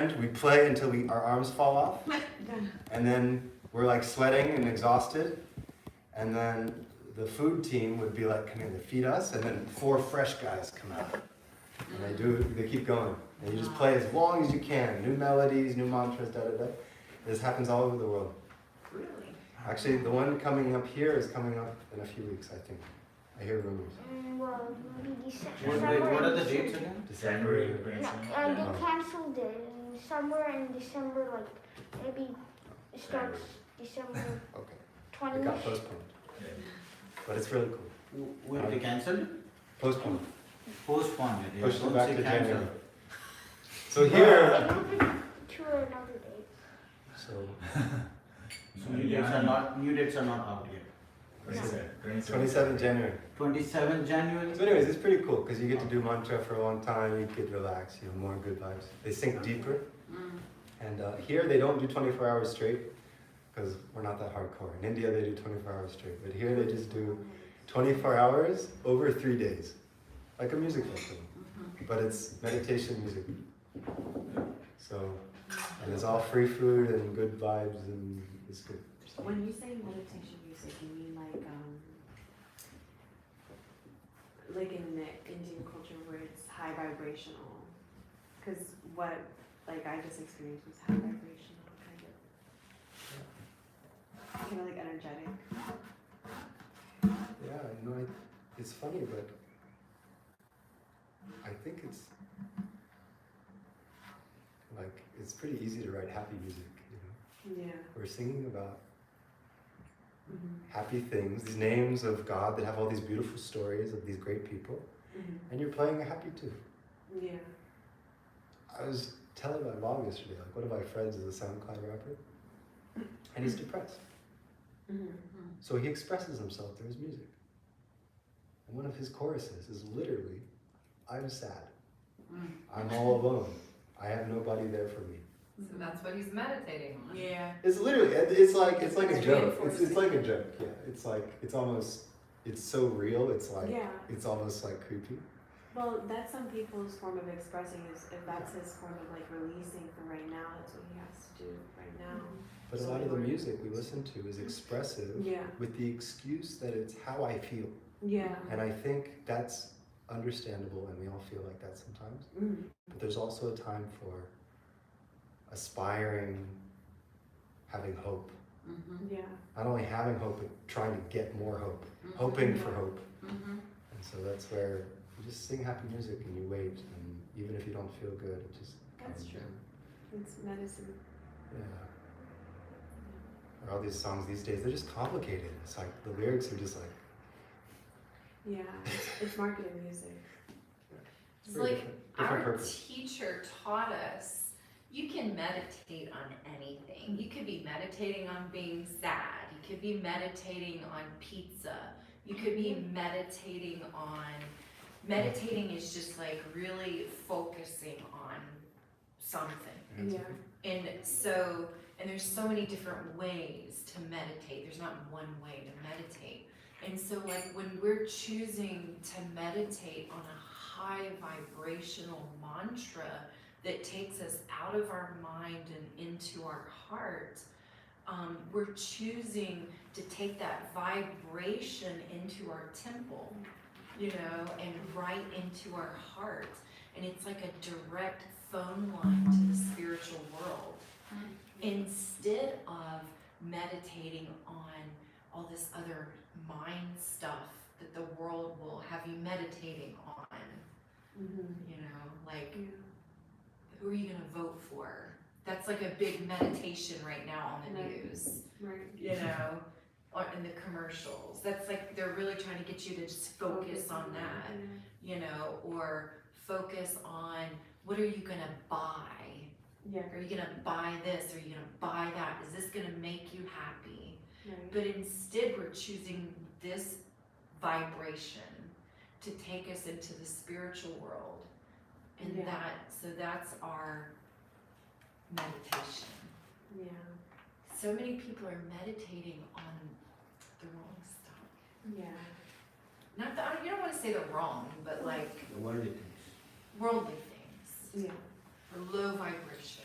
We play until our arms fall off, and then we're like sweating and exhausted, and then the food team would be like, come here, they feed us, and then 4 fresh guys come out, and they keep going, and you just play as long as you can, new melodies, new mantras, da da da. This happens all over the world. Really? Actually, the one coming up here is coming up in a few weeks, I think. I hear rumors. Well, maybe December. What are the dates again? December. No, they canceled it. Somewhere in December, like maybe it starts December Okay. 20th. It got postponed. But it's really cool. Will be cancelled? Postponed. Postponed. Yeah. Pushed it Don't back say to cancelled. January. So here, It moved it to another date. so So new dates are not out yet. 27 January. 27 January. So anyways, it's pretty cool because you get to do mantra for a long time, you get relaxed, more good vibes. They sink deeper. And here they don't do 24 hours straight because we're not that hardcore. In India they do 24 hours straight, but here they just do 24 hours over 3 days. Like a music festival. But it's meditation music. So, and it's all free food and good vibes and it's good. When you say meditation music, you mean like in the Indian culture where it's high vibrational? Because what I just experienced was high vibrational, kind of like energetic. Yeah, it's funny, but I think it's pretty easy to write happy music, Yeah. We're singing about happy things, these names of God that have all these beautiful stories of these great people, and you're playing a happy tune. Yeah. I was telling my mom yesterday, one of my friends is a SoundCloud rapper, and he's depressed. So he expresses himself through his music. And one of his choruses is literally, I'm sad. I'm all alone. I have nobody there for me. So that's what he's meditating on. Yeah. It's literally, it's like a joke. reinforcing. It's like a joke, yeah. It's so real, Yeah. it's almost like creepy. Well, that's some people's form of expressing is if that's his form of releasing for right now, that's what he has to do right now. But a lot of the music we listen to is expressive with the excuse that it's how I feel. Yeah. And I think that's understandable, and we all feel like that sometimes. But there's also a time for aspiring, having hope. Yeah. Not only having hope, but trying to get more hope, hoping for hope. And so that's where you just sing happy music and you wait, and even if you don't feel good, it just That's comes true. in. It's medicine. Yeah. Or all these songs these days, they're just complicated. It's like the lyrics are just like. Yeah. It's marketed music. It's very like different our purpose. teacher taught us, you can meditate on anything. You could be meditating on being sad. You could be meditating on pizza. You could be meditating is just really focusing on something. Yeah. And there's so many different ways to meditate. There's not one way to meditate. And so when we're choosing to meditate on a high vibrational mantra that takes us out of our mind and into our heart, we're choosing to take that vibration into our temple, and right into our heart. And it's like a direct phone line to the spiritual world. Instead of meditating on all this other mind stuff that the world will have you meditating on, who are you going to vote for? That's like a big meditation right now on the news, Right. or in the commercials. That's they're really trying to get you to just focus on that, or focus on what are you going to buy? Yeah. Are you going to buy this? Are you going to buy that? Is this going to make you happy? Right. But instead we're choosing this vibration to take us into the spiritual world. And that's our meditation. Yeah. So many people are meditating on the wrong stuff. Yeah. Not that, you don't want to say the wrong, but The worldly things. worldly things. Yeah. Or low vibration.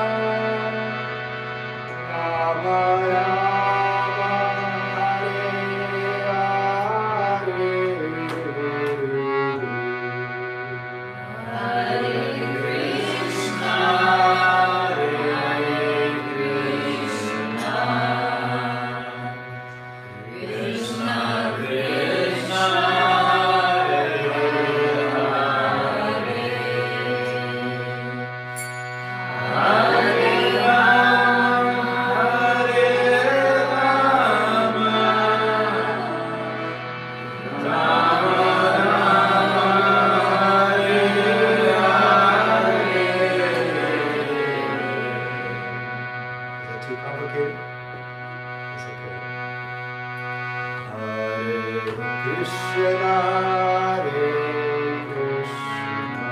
complicated? It's okay. Hare Krishna, Hare Krishna,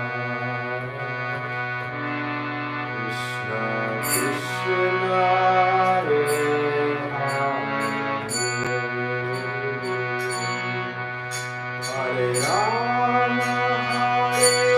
Krishna Krishna, Hare Hare, Hare Rama, Hare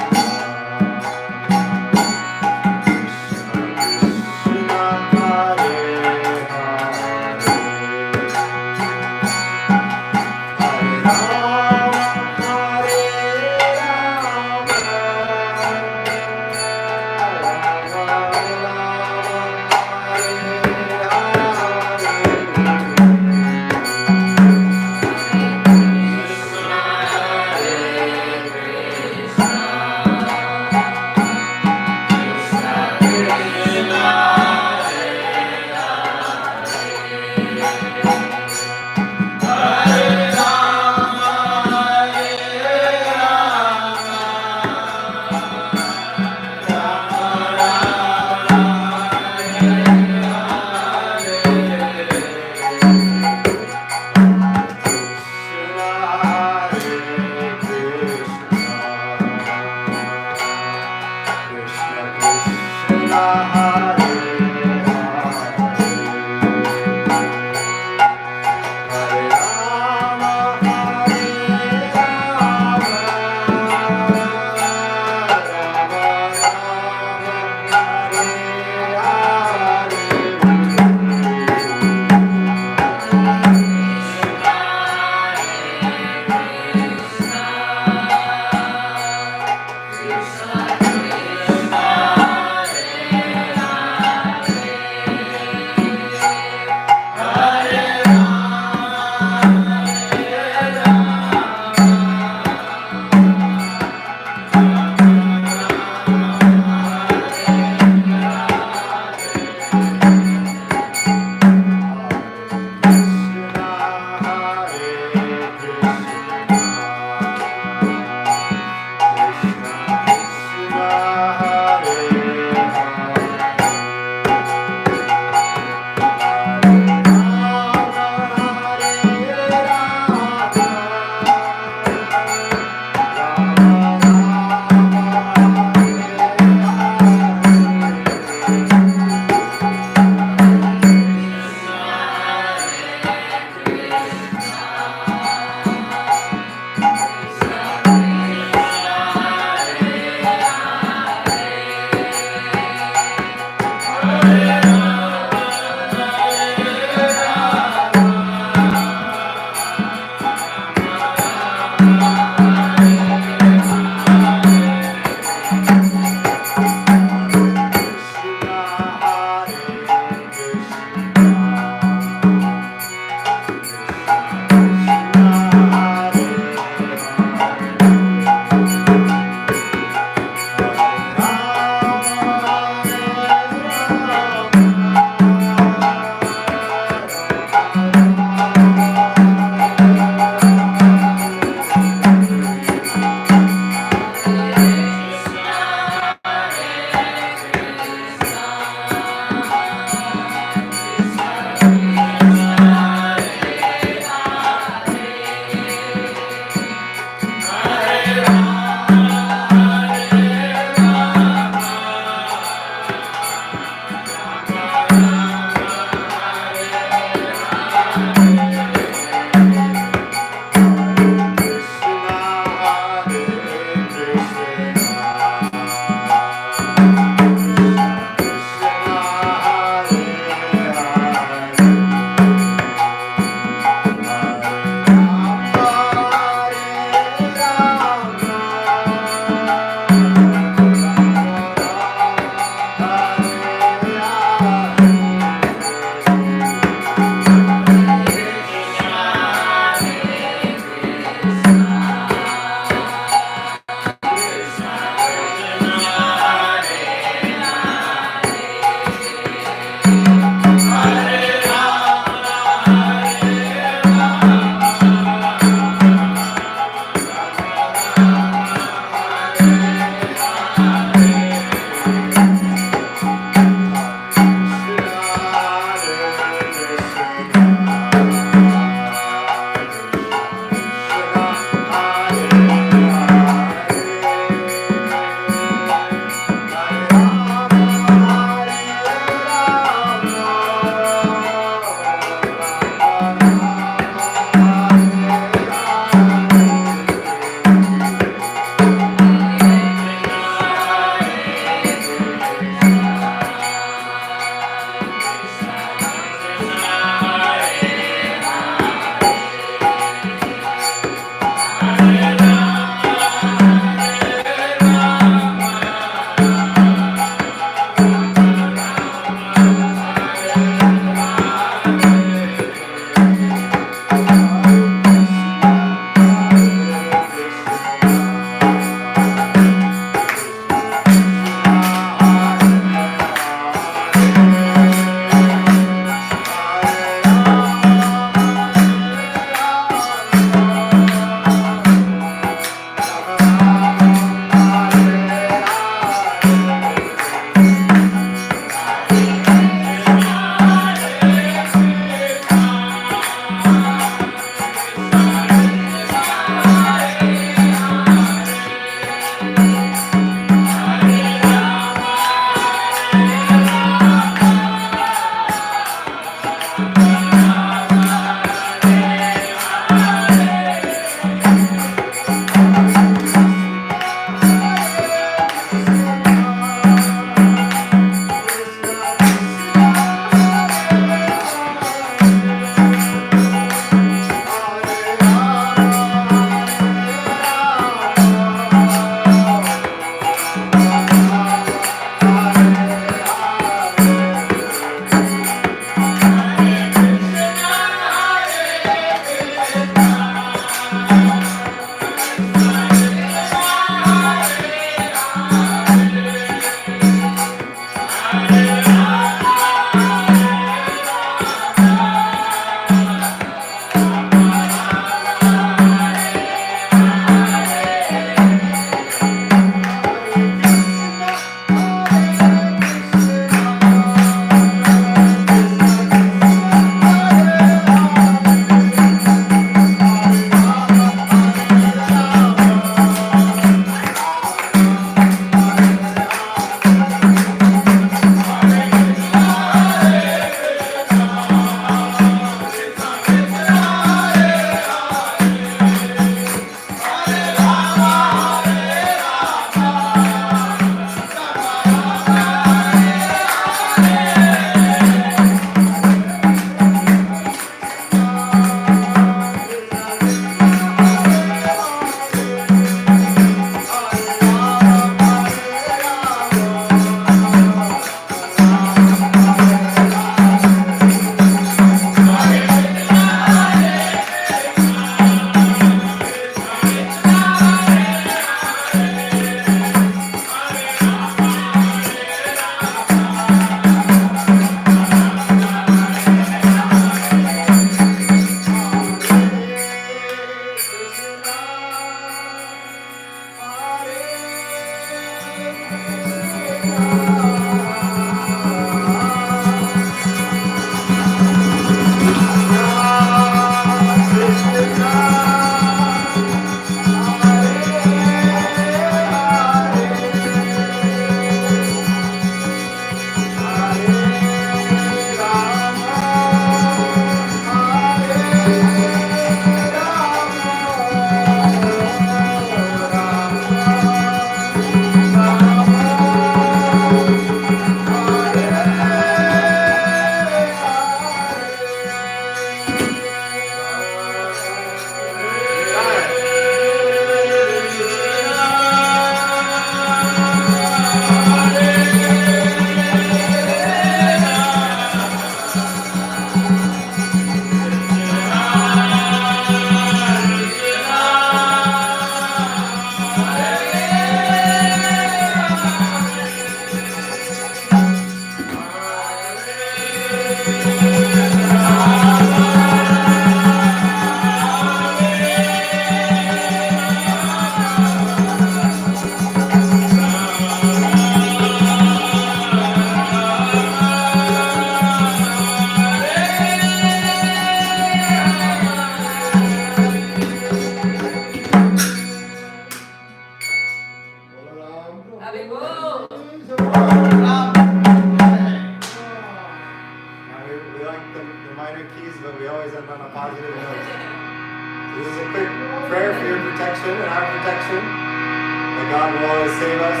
prayer for your protection and our protection. That God will always save us.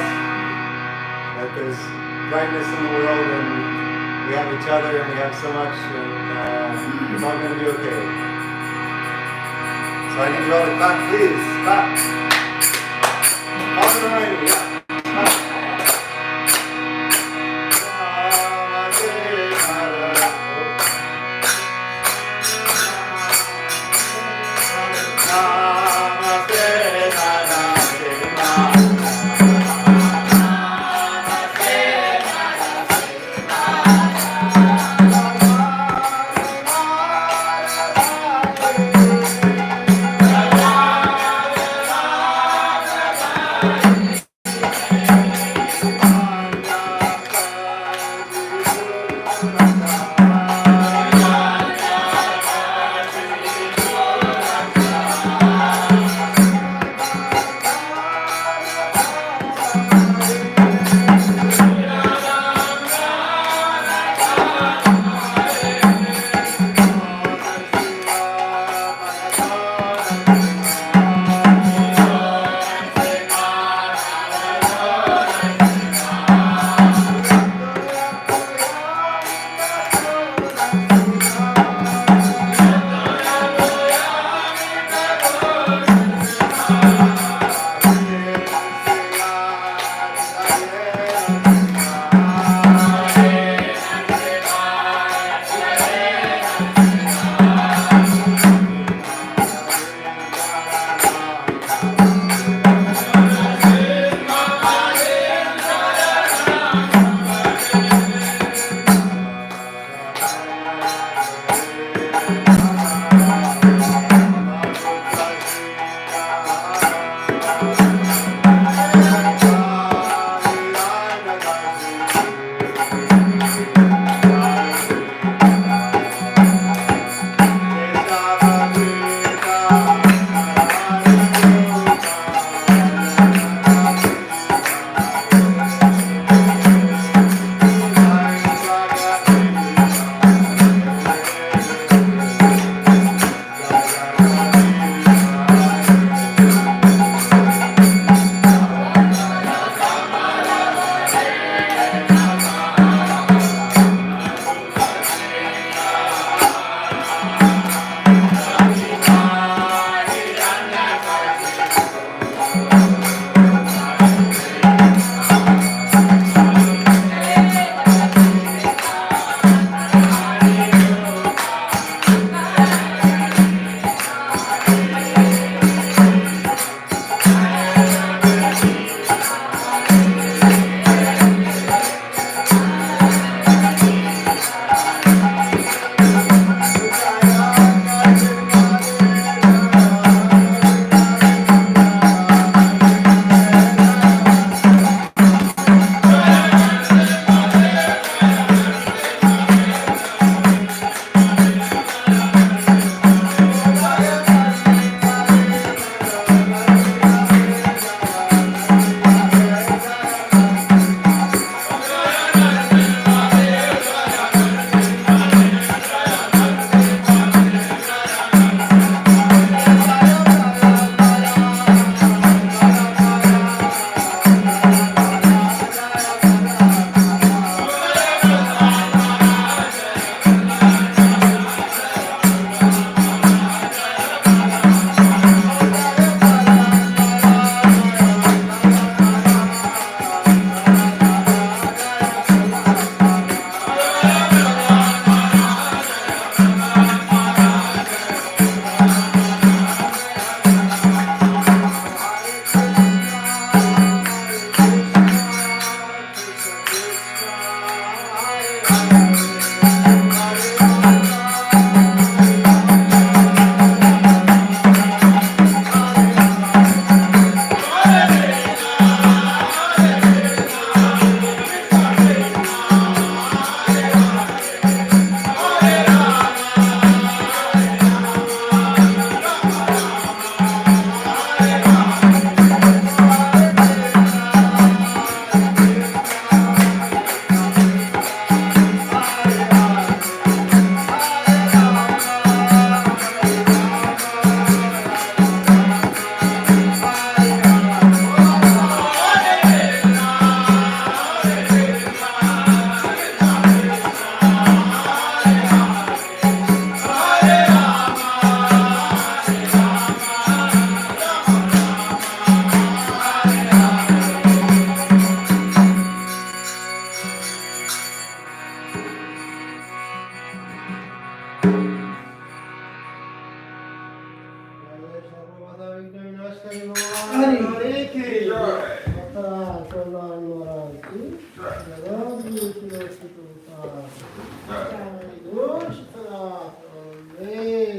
That there's brightness in the world and we have each other and we have so much and it's all going to be okay. So I need you all to clap, please. Clap. All in the right, yeah. Clap.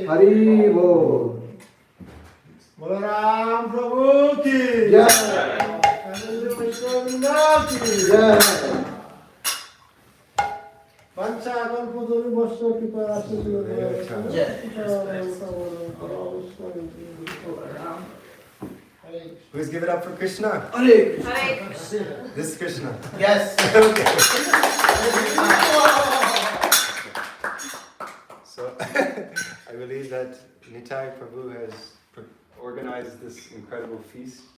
Hari Bol. Balram प्रभु की जय। आनंद वैष्णव की जय। पंचा कल्पतरुभ्यश्च कृपा Please give it up for Krishna. Hare Hare This is Krishna. Yes. Okay. So I believe that Nitai Prabhu has organized this incredible feast